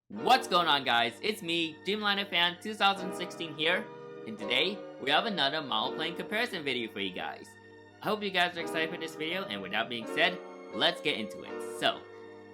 What's going on, guys? It's me, Dreamliner Fan 2016 here, and today we have another model plane comparison video for you guys. I hope you guys are excited for this video, and with that being said, let's get into it. So,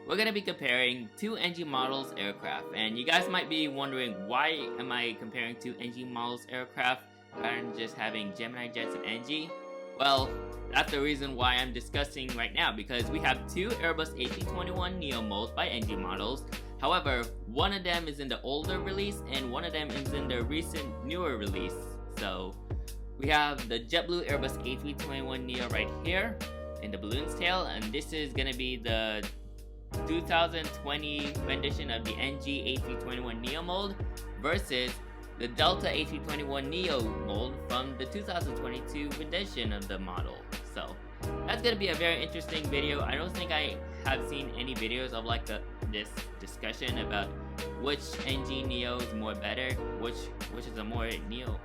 we're gonna be comparing two NG Models aircraft, and you guys might be wondering why am I comparing two NG Models aircraft rather than just having Gemini jets and NG? Well, that's the reason why I'm discussing right now, because we have two Airbus A321Neo molds by NG Models. However, one of them is in the older release and one of them is in the recent newer release. So we have the JetBlue Airbus A321Neo right here in the balloon's tail, and this is gonna be the 2020 rendition of the NG A321Neo mold versus the Delta A321Neo mold from the 2022 rendition of the model. So that's gonna be a very interesting video. I don't think I have seen any videos of like this discussion about which NG Neo is more better, which is a more Neo.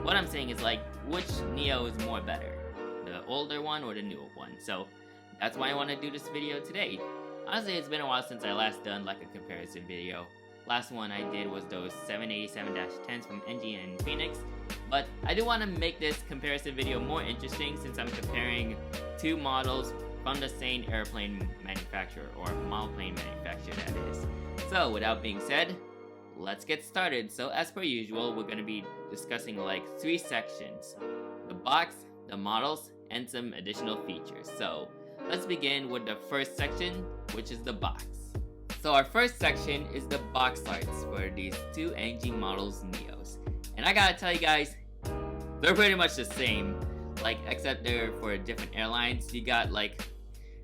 What I'm saying is like which Neo is more better, the older one or the newer one. So that's why I want to do this video today. Honestly, it's been a while since I last done like a comparison video. Last one I did was those 787-10s from NG and Phoenix. But I do want to make this comparison video more interesting since I'm comparing two models from the same airplane manufacturer, or model plane manufacturer that is. So without being said, let's get started. So as per usual, we're going to be discussing like three sections: the box, the models, and some additional features. So let's begin with the first section, which is the box. So our first section is the box arts for these two NG Models Neos. And I gotta tell you guys, they're pretty much the same, like except they're for different airlines. You got like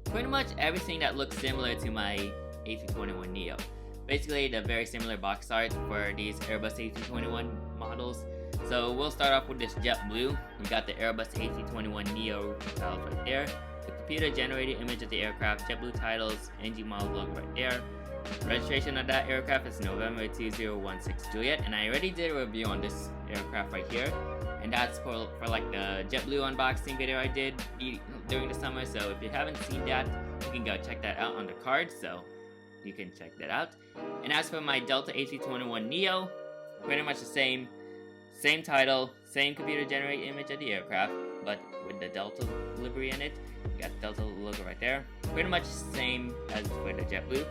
pretty much everything that looks similar to my A321Neo. Basically, the very similar box art for these Airbus A321 models. So we'll start off with this JetBlue. You got the Airbus A321Neo tiles right there. The computer-generated image of the aircraft, JetBlue titles, NG model logo right there. Registration of that aircraft is November 2016 Juliet, and I already did a review on this aircraft right here, and that's for like the JetBlue unboxing video I did during the summer. So if you haven't seen that, you can go check that out on the card, so you can check that out. And as for my Delta A321Neo, pretty much the same title, same computer generated image of the aircraft, but with the Delta livery in it. You got the Delta logo right there, pretty much same as for the JetBlue.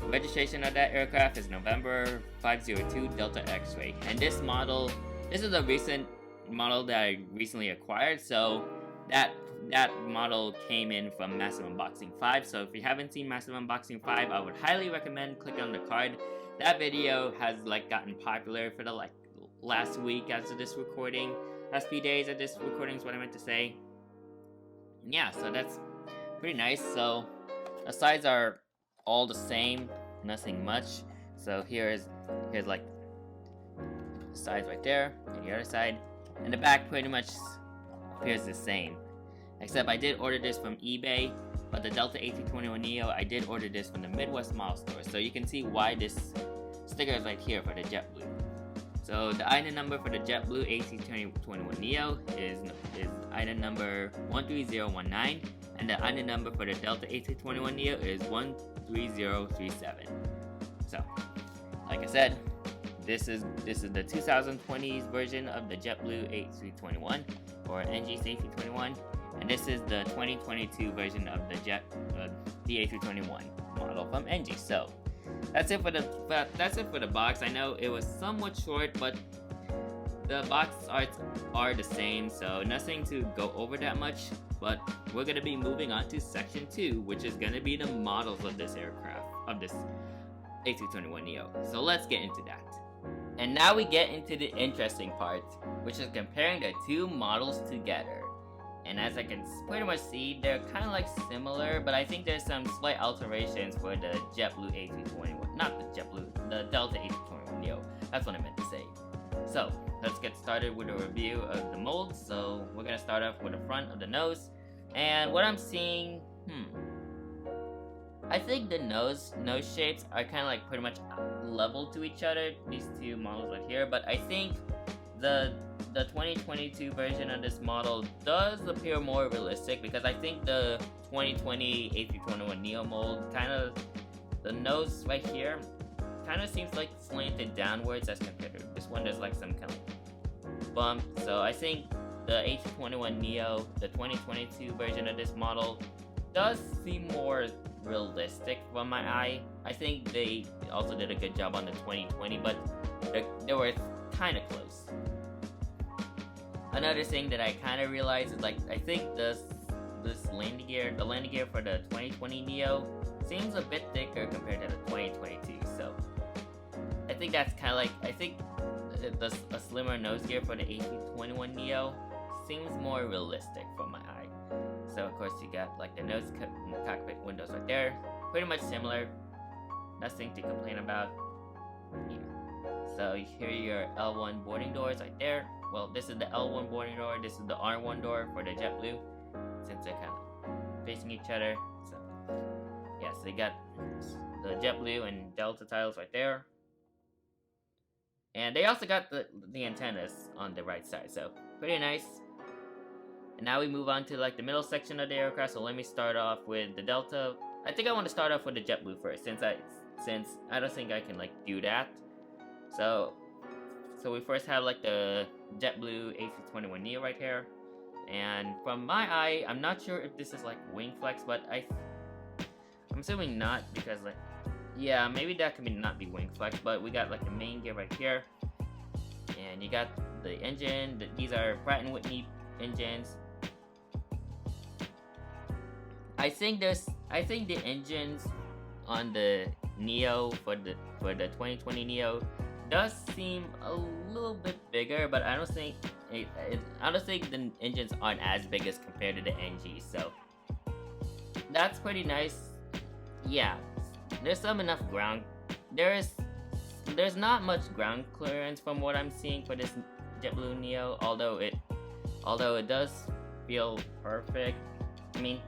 Registration of that aircraft is November 502 Delta X-Ray, and this is a recent model that I recently acquired, so that model came in from Massive Unboxing 5. So if you haven't seen Massive Unboxing 5, I would highly recommend clicking on the card. That video has like gotten popular for the like last week as of this recording, last few days of this recording is what I meant to say. And yeah, so that's pretty nice. So the sides are all the same, nothing much. So here's like the sides right there, and the other side, and the back pretty much appears the same, except I did order this from eBay, but the Delta A321Neo I did order this from the Midwest Model Store. So you can see why this sticker is right here for the JetBlue. So the item number for the JetBlue A321Neo is item number 13019, and the item number for the Delta A321Neo is 13037. So, like I said, this is the 2020's version of the JetBlue A321 or NG's A321, and this is the 2022 version of the A321 model from NG. So that's it for the box. I know it was somewhat short, but the box arts are the same, so nothing to go over that much. But we're gonna be moving on to section 2, which is gonna be the models of this aircraft, of this A321Neo. So let's get into that. And now we get into the interesting part, which is comparing the two models together. And as I can pretty much see, they're kind of like similar, but I think there's some slight alterations for the JetBlue A321, not the JetBlue, the Delta A321Neo. That's what I meant to say. So let's get started with a review of the mold. So we're gonna start off with the front of the nose, and what I'm seeing, I think the nose shapes are kind of like pretty much level to each other, these two models right here. But I think the 2022 version of this model does appear more realistic, because I think the 2020 A321Neo mold kind of, the nose right here kind of seems like slanted downwards as compared to this one. There's like some kind of bump. So I think the A321Neo, the 2022 version of this model, does seem more realistic from my eye. I think they also did a good job on the 2020, but they were kind of close. Another thing that I kind of realized is like I think this landing gear, the landing gear for the 2020 Neo, seems a bit thicker compared to the 2022. So I think that's kind of like a slimmer nose gear for the A321 Neo seems more realistic from my eye. So of course you got like the nose cockpit windows right there, pretty much similar, nothing to complain about here. So here are your L1 boarding doors right there. Well, this is the L1 boarding door, this is the R1 door for the JetBlue, since they're kind of facing each other. So yeah, so you got the JetBlue and Delta titles right there. And they also got the antennas on the right side, so pretty nice. And now we move on to like the middle section of the aircraft. So let me start off with the Delta. I think I want to start off with the JetBlue first, since I don't think I can like do that. So we first have like the JetBlue A321Neo right here. And from my eye, I'm not sure if this is like wing flex, but I'm assuming not, because like, yeah, maybe that could not be wing flex, but we got like the main gear right here. And you got the engine, these are Pratt & Whitney engines. I think the engines on the Neo for the 2020 Neo does seem a little bit bigger, but I don't think the engines aren't as big as compared to the NG. So that's pretty nice. Yeah, there's enough ground. There's not much ground clearance from what I'm seeing for this JetBlue Neo, although it does feel perfect. I mean,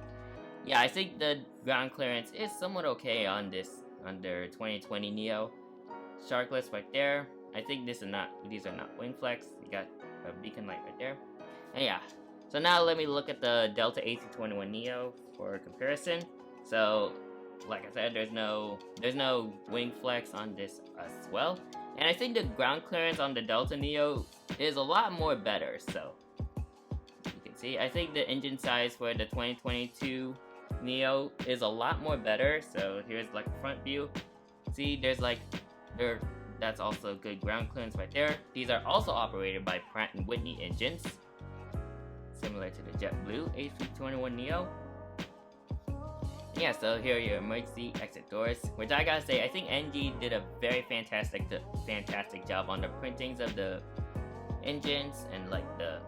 yeah, I think the ground clearance is somewhat okay on their 2020 Neo. Sharkless right there. I think these are not wing flex. You got a beacon light right there. And yeah. So now let me look at the Delta A321Neo for comparison. So like I said, there's no wing flex on this as well. And I think the ground clearance on the Delta Neo is a lot more better. So you can see, I think the engine size for the 2022 Neo is a lot more better. So here's like the front view. See, that's also good ground clearance right there. These are also operated by Pratt & Whitney engines, similar to the JetBlue A321Neo. Yeah, so here are your emergency exit doors, which I gotta say, I think NG did a very fantastic job on the printings of the engines and like the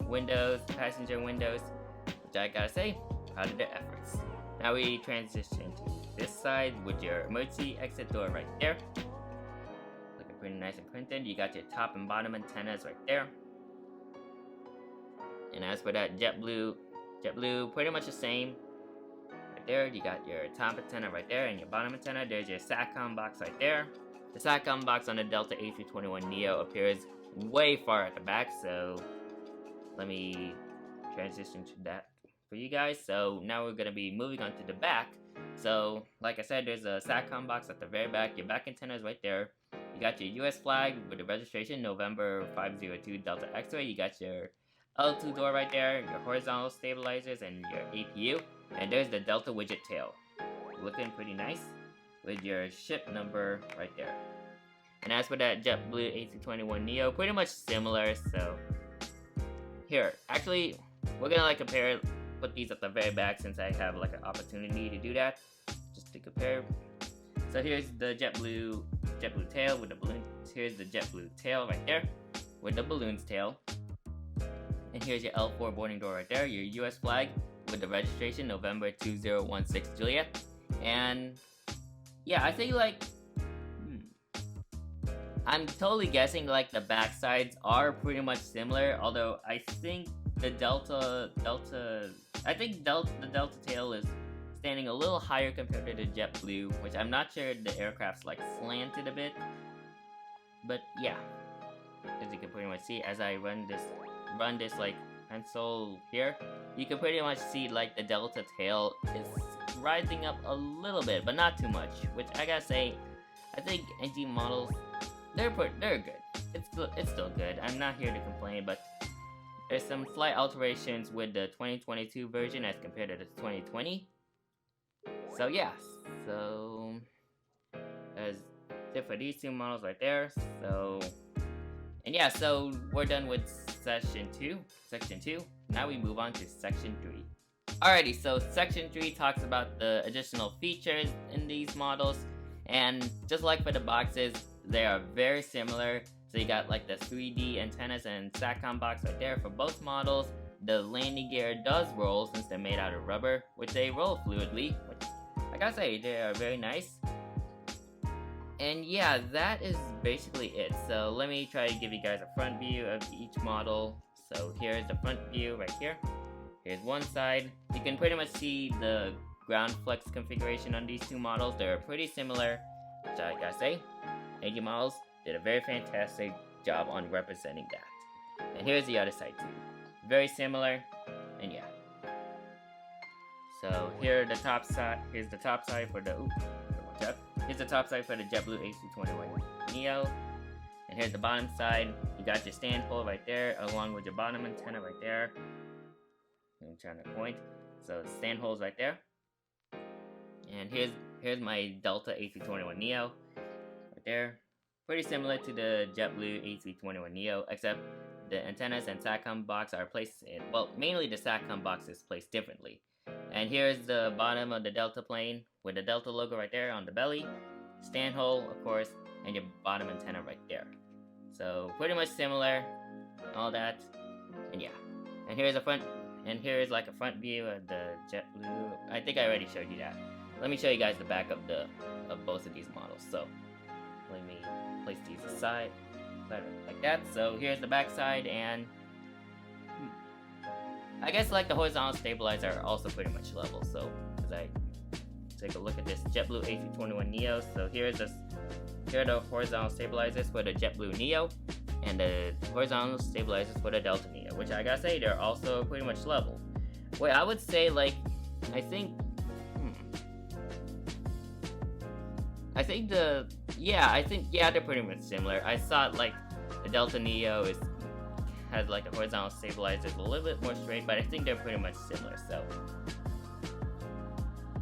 windows, passenger windows, which I gotta say, proud of their efforts. Now we transition to this side with your emergency exit door right there. Looking pretty nice and printed. You got your top and bottom antennas right there. And as for that JetBlue pretty much the same. Right there, you got your top antenna right there and your bottom antenna. There's your SATCOM box right there. The SATCOM box on the Delta A321Neo appears way far at the back, so let me transition to that for you guys. So now we're going to be moving on to the back. So like I said, there's a SATCOM box at the very back. Your back antenna is right there. You got your US flag with the registration November 502 Delta X-ray. You got your L2 door right there, your horizontal stabilizers, and your APU. And there's the Delta widget tail, looking pretty nice with your ship number right there. And as for that JetBlue A321Neo, pretty much similar. So here, actually, we're gonna like put these at the very back since I have like an opportunity to do that, just to compare. So here's the JetBlue tail with the balloon. Here's the JetBlue tail right there with the balloon's tail. And here's your L4 boarding door right there, your US flag with the registration November 2016 Juliet. And yeah, I think like I'm totally guessing like the back sides are pretty much similar, although I think the Delta tail is standing a little higher compared to the JetBlue, which I'm not sure the aircraft's like slanted a bit. But yeah, as you can pretty much see, as I run this like pencil here, you can pretty much see like the Delta tail is rising up a little bit, but not too much, which I gotta say, I think NG models, they're good. It's still good. I'm not here to complain, but there's some slight alterations with the 2022 version as compared to the 2020. So yeah, so there's it for these two models right there. So, and yeah, so we're done with section 2. Now we move on to section 3. Alrighty, so section 3 talks about the additional features in these models, and just like for the boxes, they are very similar. So you got like the 3D antennas and SATCOM box right there for both models. The landing gear does roll since they're made out of rubber, which they roll fluidly, which I gotta say, they are very nice. And yeah, that is basically it. So let me try to give you guys a front view of each model. So here's the front view right here. Here's one side. You can pretty much see the ground flex configuration on these two models. They're pretty similar, which I gotta say, NG Models did a very fantastic job on representing that. And here's the other side too. Very similar, and yeah. So here's the top side for the here's the top side for the JetBlue A321Neo. And here's the bottom side. You got your stand hole right there, along with your bottom antenna right there. I'm trying to point. So stand holes right there. And here's my Delta A321Neo right there. Pretty similar to the JetBlue A321Neo, except the antennas and SATCOM box are placed in, well, mainly the SATCOM box is placed differently. And here's the bottom of the Delta plane with the Delta logo right there on the belly, stand hole, of course, and your bottom antenna right there. So pretty much similar, all that, and yeah. And here's here's like a front view of the JetBlue. I think I already showed you that. Let me show you guys the back of both of these models. So let me place these aside like that. So here's the back side, and I guess like the horizontal stabilizer are also pretty much level. So as I take a look at this JetBlue A321Neo, so here are the horizontal stabilizers for the JetBlue Neo, and the horizontal stabilizers for the Delta Neo, which I gotta say, they're also pretty much level. Wait, I would say like, I think they're pretty much similar. I saw like the Delta Neo has like the horizontal stabilizers a little bit more straight, but I think they're pretty much similar. So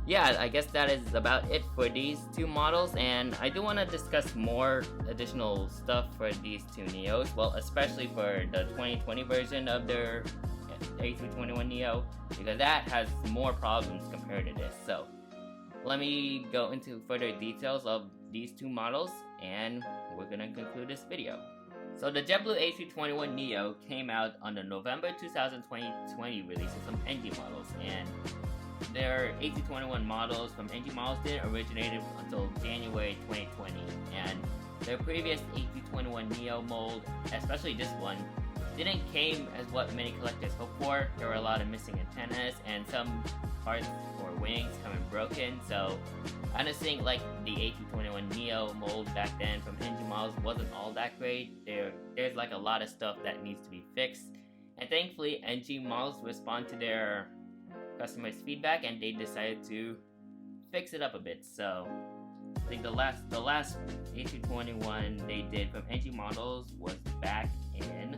yeah, I guess that is about it for these two models, and I do want to discuss more additional stuff for these two Neos, well, especially for the 2020 version of their A321Neo, because that has more problems compared to this. So let me go into further details of these two models, and we're gonna conclude this video. So the JetBlue A321Neo came out on the November 2020 releases from NG Models, and their A321 models from NG Models didn't originate until January 2020, and their previous A321Neo mold, especially this one, didn't came as what many collectors hoped for. There were a lot of missing antennas and some parts or wings coming broken, so I just think like the A321Neo mold back then from NG Models wasn't all that great. There's like a lot of stuff that needs to be fixed, and thankfully NG Models respond to their customers' feedback and they decided to fix it up a bit. So I think the last A321 they did from NG Models was back in,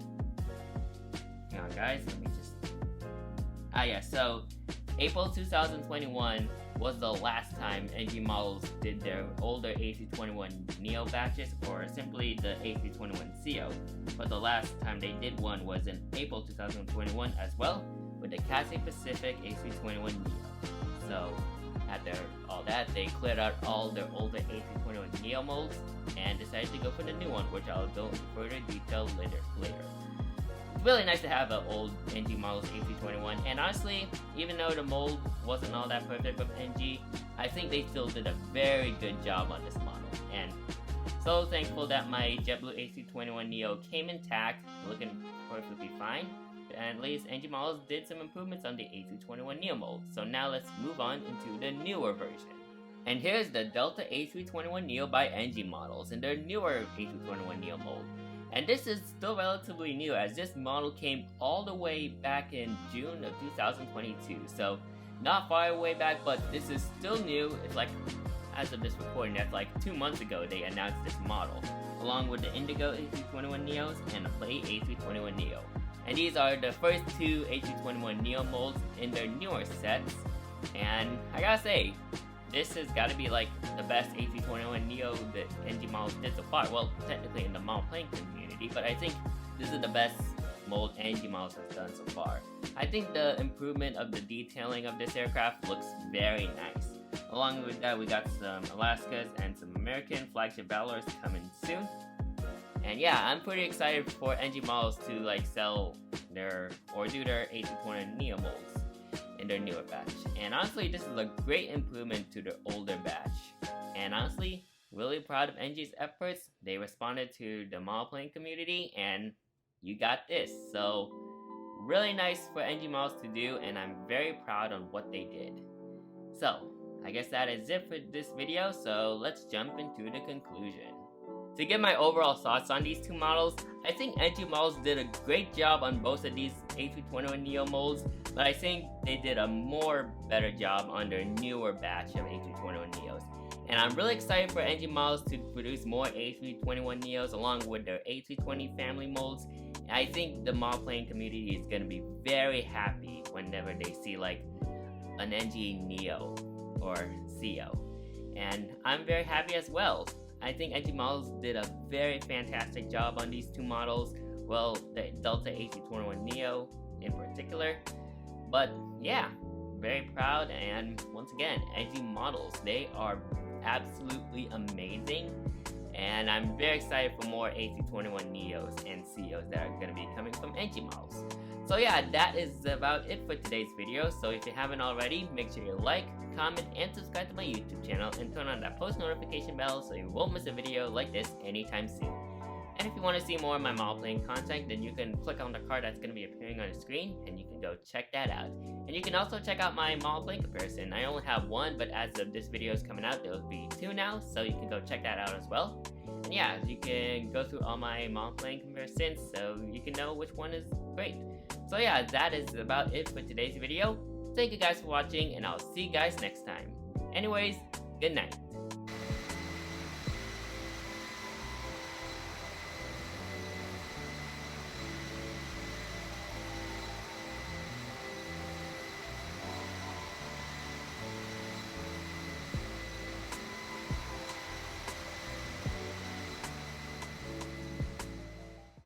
hang on guys, let me just, so April 2021 was the last time NG Models did their older A321Neo batches, or simply the A321CO, but the last time they did one was in April 2021 as well, with the Cathay Pacific A321Neo. So after all that, they cleared out all their older A321Neo molds and decided to go for the new one, which I'll go into further detail later. It's really nice to have an old NG Models A321, and honestly, even though the mold wasn't all that perfect with NG, I think they still did a very good job on this model, and so thankful that my JetBlue A321Neo came intact, looking perfectly fine. And at least NG Models did some improvements on the A321Neo mold. So now let's move on into the newer version. And here's the Delta A321Neo by NG Models in their newer A321Neo mold. And this is still relatively new, as this model came all the way back in June of 2022. So not far away back, but this is still new. It's like as of this recording, that's like 2 months ago they announced this model, along with the Indigo A321Neos and the Play A321Neo. And these are the first two A321Neo molds in their newer sets, and I gotta say, this has gotta be like the best A321Neo that NG Models did so far. Well, technically in the model playing community, but I think this is the best mold NG Models has done so far. I think the improvement of the detailing of this aircraft looks very nice. Along with that, we got some Alaskas and some American flagship Valors coming soon. And yeah, I'm pretty excited for NG Models to like sell their or do their A321Neo molds in their newer batch. And honestly, this is a great improvement to their older batch. And honestly, really proud of NG's efforts. They responded to the model playing community and you got this. So really nice for NG Models to do, and I'm very proud on what they did. So I guess that is it for this video, so let's jump into the conclusion. To give my overall thoughts on these two models, I think NG Models did a great job on both of these A321Neo molds, but I think they did a better job on their newer batch of A321Neos. And I'm really excited for NG Models to produce more A321Neos along with their A320 family molds. I think the model playing community is going to be very happy whenever they see like an NG Neo or CO. And I'm very happy as well. I think NG Models did a very fantastic job on these two models. Well, the Delta A321Neo in particular. But yeah, very proud, and once again, NG Models, they are absolutely amazing. And I'm very excited for more A321Neos and COs that are going to be coming from NG Models. So yeah, that is about it for today's video. So if you haven't already, make sure you like, comment, and subscribe to my YouTube channel and turn on that post notification bell so you won't miss a video like this anytime soon. And if you want to see more of my model playing content, then you can click on the card that's going to be appearing on the screen and you can go check that out. And you can also check out my model playing comparison. I only have one, but as of this video is coming out, there will be two now, so you can go check that out as well. And yeah, you can go through all my model playing comparisons so you can know which one is great. So yeah, that is about it for today's video. Thank you guys for watching, and I'll see you guys next time. Anyways, good night.